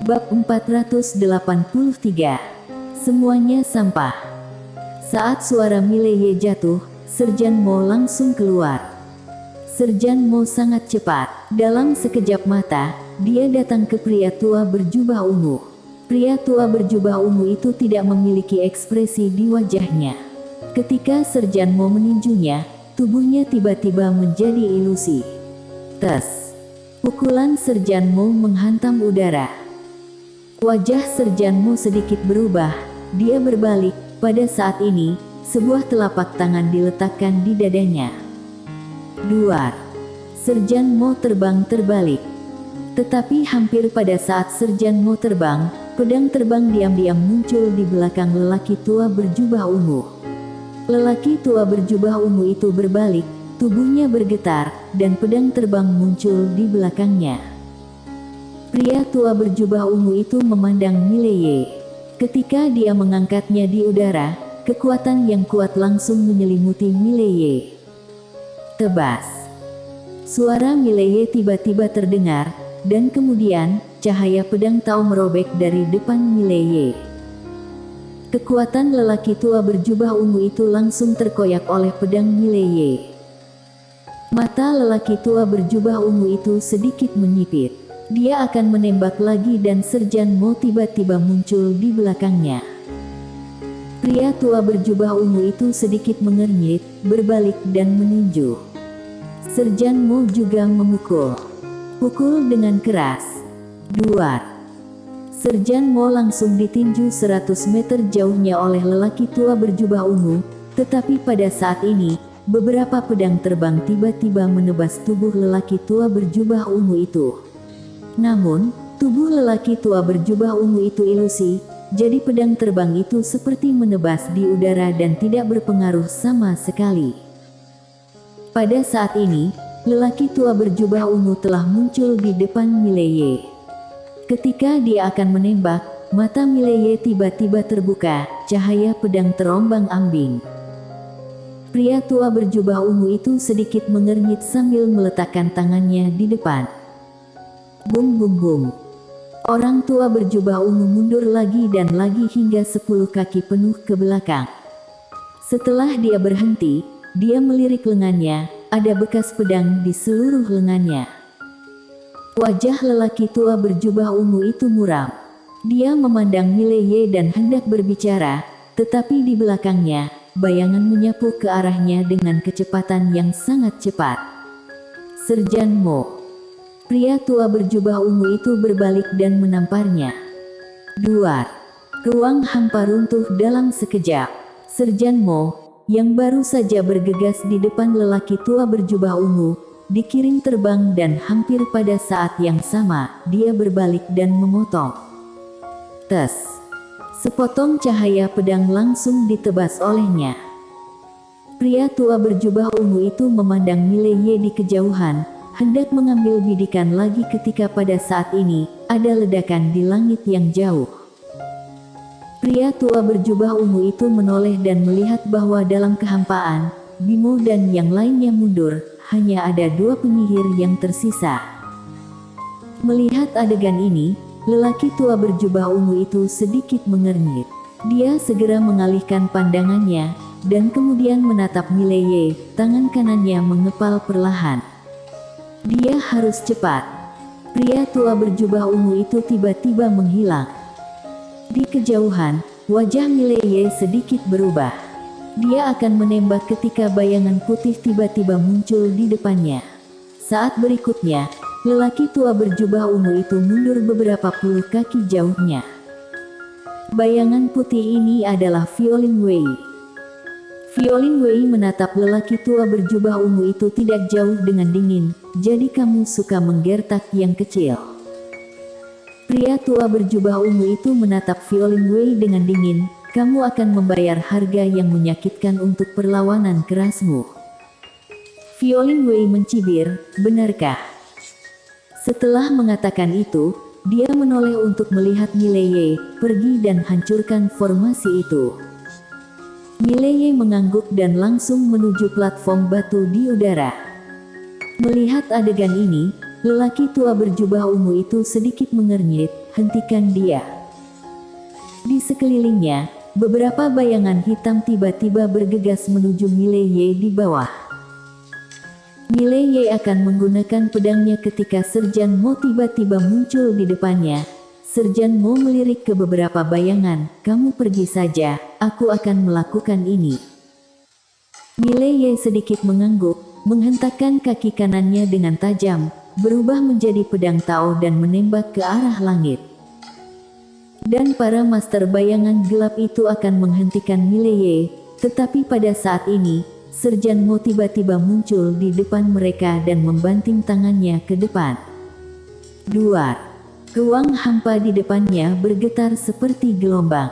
Bab 483. Semuanya sampah. Saat suara Mileye jatuh, Serjan Mo langsung keluar. Serjan Mo sangat cepat. Dalam sekejap mata, dia datang ke pria tua berjubah ungu. Pria tua berjubah ungu itu tidak memiliki ekspresi di wajahnya. Ketika Serjan Mo meninjunya, tubuhnya tiba-tiba menjadi ilusi. Tes. Pukulan Serjan Mo menghantam udara. Wajah Serjan Mo sedikit berubah. Dia berbalik. Pada saat ini, sebuah telapak tangan diletakkan di dadanya. Duar. Serjan Mo terbang terbalik. Tetapi hampir pada saat Serjan Mo terbang, pedang terbang diam-diam muncul di belakang lelaki tua berjubah ungu. Lelaki tua berjubah ungu itu berbalik, tubuhnya bergetar, dan pedang terbang muncul di belakangnya. Pria tua berjubah ungu itu memandang Mileye. Ketika dia mengangkatnya di udara, kekuatan yang kuat langsung menyelimuti Mileye. Tebas. Suara Mileye tiba-tiba terdengar, dan kemudian, cahaya pedang Tao merobek dari depan Mileye. Kekuatan lelaki tua berjubah ungu itu langsung terkoyak oleh pedang Mileye. Mata lelaki tua berjubah ungu itu sedikit menyipit. Dia akan menembak lagi dan Serjan Mo tiba-tiba muncul di belakangnya. Pria tua berjubah ungu itu sedikit mengernyit, berbalik dan meninju. Serjan Mo juga memukul. Pukul dengan keras. Duar. Serjan Mo langsung ditinju 100 meter jauhnya oleh lelaki tua berjubah ungu, tetapi pada saat ini, beberapa pedang terbang tiba-tiba menebas tubuh lelaki tua berjubah ungu itu. Namun, tubuh lelaki tua berjubah ungu itu ilusi, jadi pedang terbang itu seperti menebas di udara dan tidak berpengaruh sama sekali. Pada saat ini, lelaki tua berjubah ungu telah muncul di depan Mileye. Ketika dia akan menembak, mata Mileye tiba-tiba terbuka, cahaya pedang terombang-ambing. Pria tua berjubah ungu itu sedikit mengernyit sambil meletakkan tangannya di depan. Bum bum bum. Orang tua berjubah ungu mundur lagi dan lagi hingga 10 kaki penuh ke belakang. Setelah dia berhenti, dia melirik lengannya, ada bekas pedang di seluruh lengannya. Wajah lelaki tua berjubah ungu itu muram. Dia memandang Mileye dan hendak berbicara, tetapi di belakangnya, bayangan menyapu ke arahnya dengan kecepatan yang sangat cepat. Serjan Mo. Pria tua berjubah ungu itu berbalik dan menamparnya. Duar. Ruang hampa runtuh dalam sekejap. Serjan Mo, yang baru saja bergegas di depan lelaki tua berjubah ungu, dikirim terbang dan hampir pada saat yang sama, dia berbalik dan memotong. Tes. Sepotong cahaya pedang langsung ditebas olehnya. Pria tua berjubah ungu itu memandang Mileye di kejauhan, hendak mengambil bidikan lagi ketika pada saat ini, ada ledakan di langit yang jauh. Pria tua berjubah ungu itu menoleh dan melihat bahwa dalam kehampaan, Bimo dan yang lainnya mundur, hanya ada 2 penyihir yang tersisa. Melihat adegan ini, lelaki tua berjubah ungu itu sedikit mengernyit. Dia segera mengalihkan pandangannya, dan kemudian menatap Mileye, tangan kanannya mengepal perlahan. Dia harus cepat. Pria tua berjubah ungu itu tiba-tiba menghilang. Di kejauhan, wajah Mileye sedikit berubah. Dia akan menembak ketika bayangan putih tiba-tiba muncul di depannya. Saat berikutnya, lelaki tua berjubah ungu itu mundur beberapa puluh kaki jauhnya. Bayangan putih ini adalah Violin Wei. Violin Wei menatap lelaki tua berjubah ungu itu tidak jauh dengan dingin. Jadi kamu suka menggertak yang kecil. Pria tua berjubah ungu itu menatap Violin Wei dengan dingin. Kamu akan membayar harga yang menyakitkan untuk perlawanan kerasmu. Violin Wei mencibir, benarkah? Setelah mengatakan itu, dia menoleh untuk melihat Mileye, pergi dan hancurkan formasi itu. Mileye mengangguk dan langsung menuju platform batu di udara. Melihat adegan ini, lelaki tua berjubah ungu itu sedikit mengernyit, hentikan dia. Di sekelilingnya, beberapa bayangan hitam tiba-tiba bergegas menuju Mileye di bawah. Mileye akan menggunakan pedangnya ketika Serjan Mo tiba-tiba muncul di depannya. Serjan Mo melirik ke beberapa bayangan, "Kamu pergi saja, aku akan melakukan ini." Mileye sedikit mengangguk, menghentakkan kaki kanannya dengan tajam, berubah menjadi pedang Tao dan menembak ke arah langit. Dan para master bayangan gelap itu akan menghentikan Mileye, tetapi pada saat ini, Serjan Mo tiba-tiba muncul di depan mereka dan membanting tangannya ke depan. Duar. Ruang hampa di depannya bergetar seperti gelombang.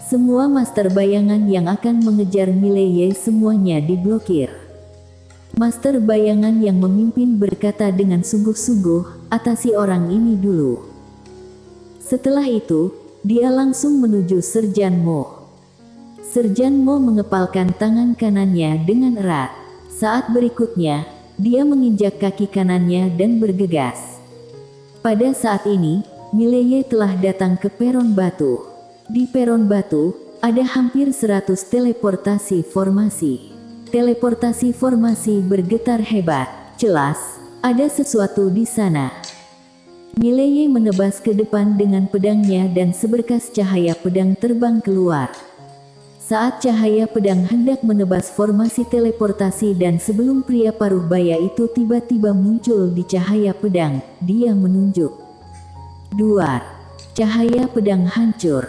Semua master bayangan yang akan mengejar Mileye semuanya diblokir. Master bayangan yang memimpin berkata dengan sungguh-sungguh, "Atasi orang ini dulu." Setelah itu, dia langsung menuju Serjan Mo. Serjan Mo mengepalkan tangan kanannya dengan erat. Saat berikutnya, dia menginjak kaki kanannya dan bergegas. Pada saat ini, Mileye telah datang ke peron batu. Di peron batu, ada hampir 100 teleportasi formasi. Teleportasi formasi bergetar hebat. Jelas, ada sesuatu di sana. Mileye menebas ke depan dengan pedangnya dan seberkas cahaya pedang terbang keluar. Saat cahaya pedang hendak menebas formasi teleportasi dan sebelum pria paruh baya itu tiba-tiba muncul di cahaya pedang, dia menunjuk. Duar. Cahaya pedang hancur.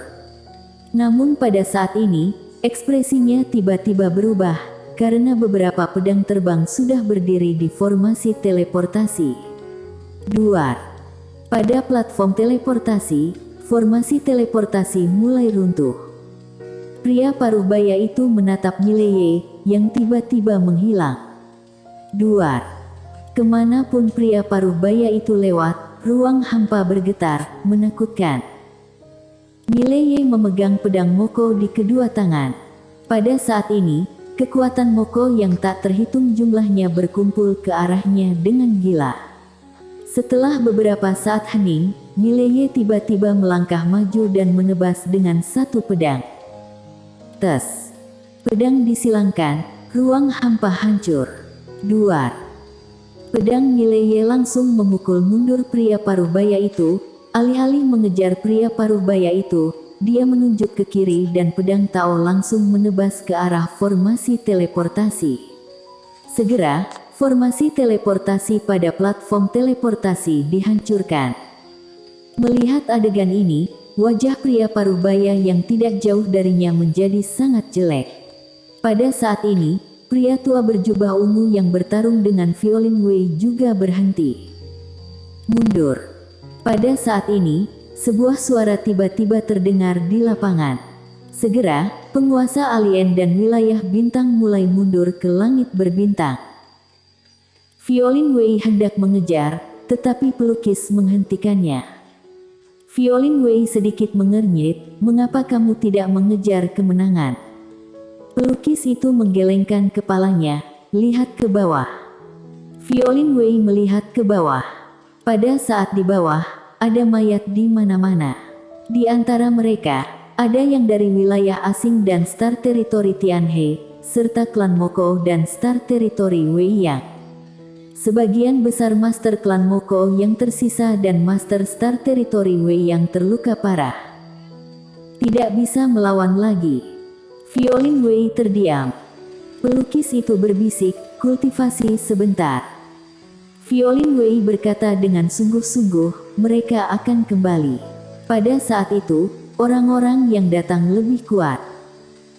Namun pada saat ini, ekspresinya tiba-tiba berubah, karena beberapa pedang terbang sudah berdiri di formasi teleportasi. Duar. Pada platform teleportasi, formasi teleportasi mulai runtuh. Pria paruh baya itu menatap Mileye, yang tiba-tiba menghilang. Duar. Kemanapun pria paruh baya itu lewat, ruang hampa bergetar, menakutkan. Mileye memegang pedang Moko di kedua tangan. Pada saat ini, kekuatan Moko yang tak terhitung jumlahnya berkumpul ke arahnya dengan gila. Setelah beberapa saat hening, Mileye tiba-tiba melangkah maju dan menebas dengan satu pedang. Tes. Pedang disilangkan, ruang hampa hancur. Duar. Pedang Mileye langsung memukul mundur pria paruh baya itu. Alih-alih mengejar pria paruh baya itu, dia menunjuk ke kiri dan pedang Tao langsung menebas ke arah formasi teleportasi. Segera, formasi teleportasi pada platform teleportasi dihancurkan. Melihat adegan ini, wajah pria paruh baya yang tidak jauh darinya menjadi sangat jelek. Pada saat ini, pria tua berjubah ungu yang bertarung dengan Violin Wei juga berhenti. Mundur. Pada saat ini, sebuah suara tiba-tiba terdengar di lapangan. Segera, penguasa alien dan wilayah bintang mulai mundur ke langit berbintang. Violin Wei hendak mengejar, tetapi pelukis menghentikannya. Violin Wei sedikit mengernyit, "Mengapa kamu tidak mengejar kemenangan?" Pelukis itu menggelengkan kepalanya, lihat ke bawah. Violin Wei melihat ke bawah. Pada saat di bawah, ada mayat di mana-mana. Di antara mereka, ada yang dari wilayah asing dan Star Territory Tianhe, serta klan Moko dan Star Territory Wei Yang. Sebagian besar master klan Moko yang tersisa dan master Star Territory Wei yang terluka parah. Tidak bisa melawan lagi. Violin Wei terdiam. Pelukis itu berbisik, "Kultivasi sebentar." Violin Wei berkata dengan sungguh-sungguh, "Mereka akan kembali." Pada saat itu, orang-orang yang datang lebih kuat.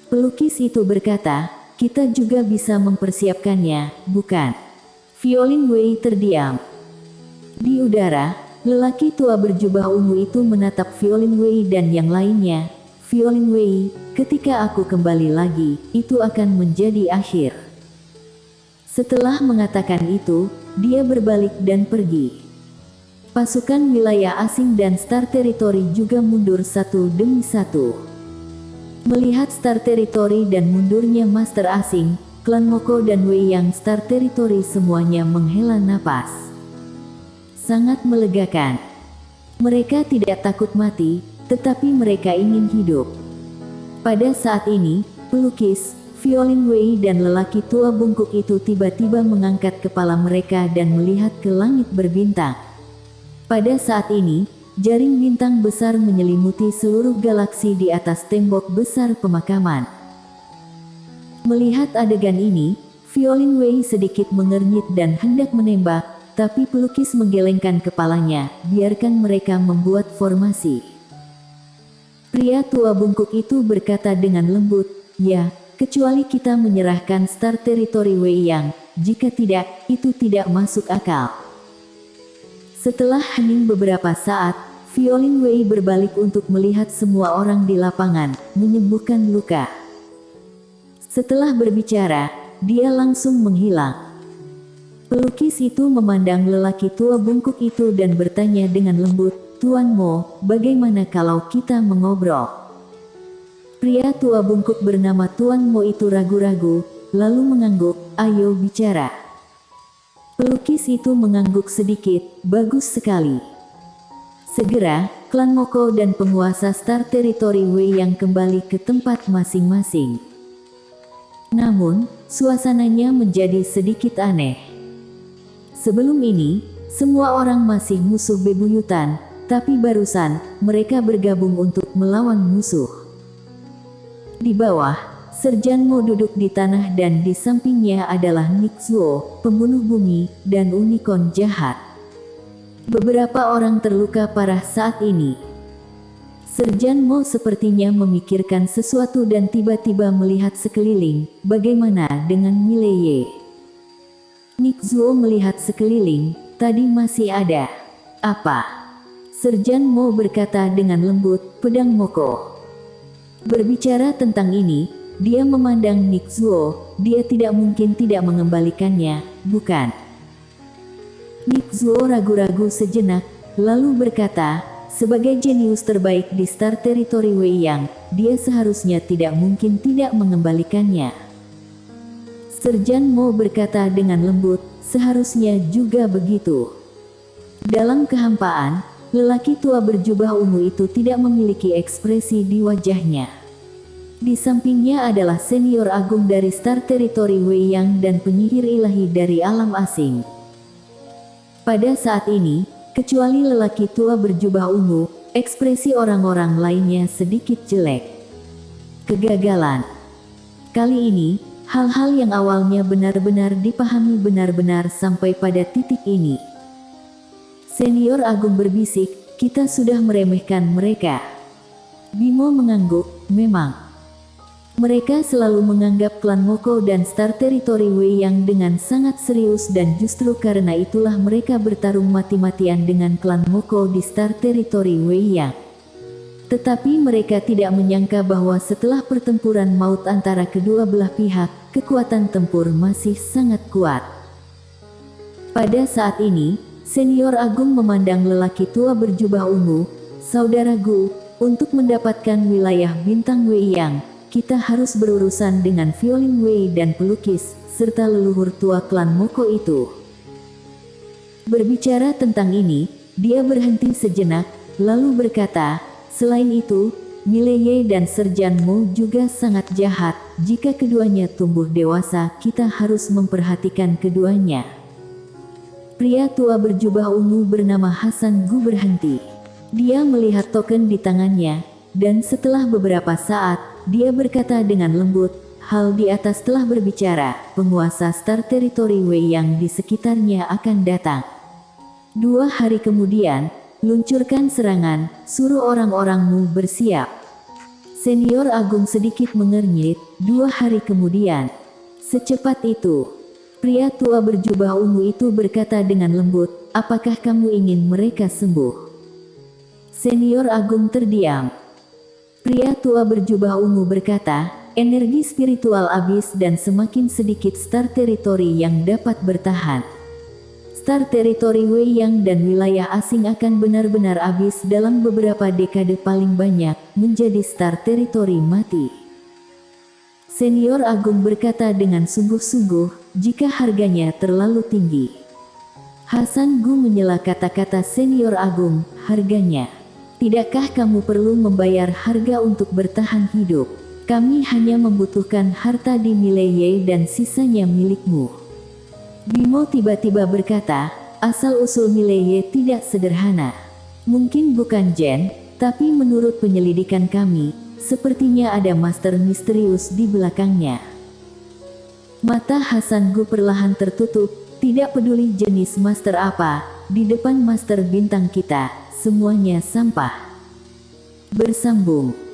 Pelukis itu berkata, "Kita juga bisa mempersiapkannya, bukan?" Violin Wei terdiam. Di udara, lelaki tua berjubah ungu itu menatap Violin Wei dan yang lainnya. "Violin Wei, ketika aku kembali lagi, itu akan menjadi akhir." Setelah mengatakan itu, dia berbalik dan pergi. Pasukan wilayah asing dan Star Territory juga mundur satu demi satu. Melihat Star Territory dan mundurnya master asing, klan Moko dan Wei Yang Star Territory semuanya menghela napas. Sangat melegakan. Mereka tidak takut mati, tetapi mereka ingin hidup. Pada saat ini, pelukis, Violin Wei dan lelaki tua bungkuk itu tiba-tiba mengangkat kepala mereka dan melihat ke langit berbintang. Pada saat ini, jaring bintang besar menyelimuti seluruh galaksi di atas tembok besar pemakaman. Melihat adegan ini, Violin Wei sedikit mengernyit dan hendak menembak, tapi pelukis menggelengkan kepalanya, biarkan mereka membuat formasi. Pria tua bungkuk itu berkata dengan lembut, "Ya, kecuali kita menyerahkan Star Territory Wei Yang, jika tidak, itu tidak masuk akal." Setelah hening beberapa saat, Violin Wei berbalik untuk melihat semua orang di lapangan, menyembuhkan luka. Setelah berbicara, dia langsung menghilang. Pelukis itu memandang lelaki tua bungkuk itu dan bertanya dengan lembut, "Tuan Mo, bagaimana kalau kita mengobrol?" Pria tua bungkuk bernama Tuan Mo itu ragu-ragu, lalu mengangguk, "Ayo bicara." Pelukis itu mengangguk sedikit, "Bagus sekali." Segera, klan Moko dan penguasa Star Territory Wei yang kembali ke tempat masing-masing. Namun, suasananya menjadi sedikit aneh. Sebelum ini, semua orang masih musuh bebuyutan, tapi barusan, mereka bergabung untuk melawan musuh. Di bawah, Serjan Mo duduk di tanah dan di sampingnya adalah Nick Zuo, pembunuh bumi, dan unicorn jahat. Beberapa orang terluka parah saat ini. Serjan Mo sepertinya memikirkan sesuatu dan tiba-tiba melihat sekeliling, bagaimana dengan Mileye? Nick Zuo melihat sekeliling, tadi masih ada. Apa? Serjan Mo berkata dengan lembut, "Pedang Moko." Berbicara tentang ini, dia memandang Nick Zuo, dia tidak mungkin tidak mengembalikannya, bukan? Nick Zuo ragu-ragu sejenak, lalu berkata, "Sebagai jenius terbaik di Star Territory Wei Yang, dia seharusnya tidak mungkin tidak mengembalikannya." Serjan Mo berkata dengan lembut, "Seharusnya juga begitu." Dalam kehampaan, lelaki tua berjubah ungu itu tidak memiliki ekspresi di wajahnya. Di sampingnya adalah senior agung dari Star Territory Wei Yang dan penyihir ilahi dari alam asing. Pada saat ini, kecuali lelaki tua berjubah ungu, ekspresi orang-orang lainnya sedikit jelek. Kegagalan. Kali ini, hal-hal yang awalnya benar-benar dipahami benar-benar sampai pada titik ini. Senior agung berbisik, "Kita sudah meremehkan mereka." Bimo mengangguk, "Memang. Mereka selalu menganggap klan Moko dan Star Territory Wei Yang dengan sangat serius dan justru karena itulah mereka bertarung mati-matian dengan klan Moko di Star Territory Wei Yang. Tetapi mereka tidak menyangka bahwa setelah pertempuran maut antara kedua belah pihak, kekuatan tempur masih sangat kuat." Pada saat ini, senior agung memandang lelaki tua berjubah ungu, "Saudaraku, untuk mendapatkan wilayah bintang Wei Yang, kita harus berurusan dengan Violin Wei dan pelukis, serta leluhur tua klan Moko itu." Berbicara tentang ini, dia berhenti sejenak, lalu berkata, "Selain itu, Mileye dan Serjan Mo juga sangat jahat. Jika keduanya tumbuh dewasa, kita harus memperhatikan keduanya." Pria tua berjubah ungu bernama Hasan Gu berhenti. Dia melihat token di tangannya, dan setelah beberapa saat, dia berkata dengan lembut, "Hal di atas telah berbicara, penguasa Star Territory Wei Yang di sekitarnya akan datang. 2 hari kemudian, luncurkan serangan, suruh orang-orangmu bersiap." Senior agung sedikit mengernyit, 2 hari kemudian. Secepat itu. Pria tua berjubah ungu itu berkata dengan lembut, "Apakah kamu ingin mereka sembuh?" Senior agung terdiam. Pria tua berjubah ungu berkata, "Energi spiritual habis dan semakin sedikit Star Territory yang dapat bertahan. Star Territory Wei Yang dan wilayah asing akan benar-benar habis dalam beberapa dekade paling banyak, menjadi Star Territory mati." Senior agung berkata dengan sungguh-sungguh, "Jika harganya terlalu tinggi, Hasan Gu menyela kata-kata senior Agung, harganya. Tidakkah kamu perlu membayar harga untuk bertahan hidup? Kami hanya membutuhkan harta di Mileye dan sisanya milikmu. Bimo tiba-tiba berkata, asal-usul Mileye tidak sederhana. Mungkin bukan Jen, tapi menurut penyelidikan kami, sepertinya ada master misterius di belakangnya. Mata Hasan Gu perlahan tertutup, tidak peduli jenis master apa, di depan master bintang kita, semuanya sampah. Bersambung.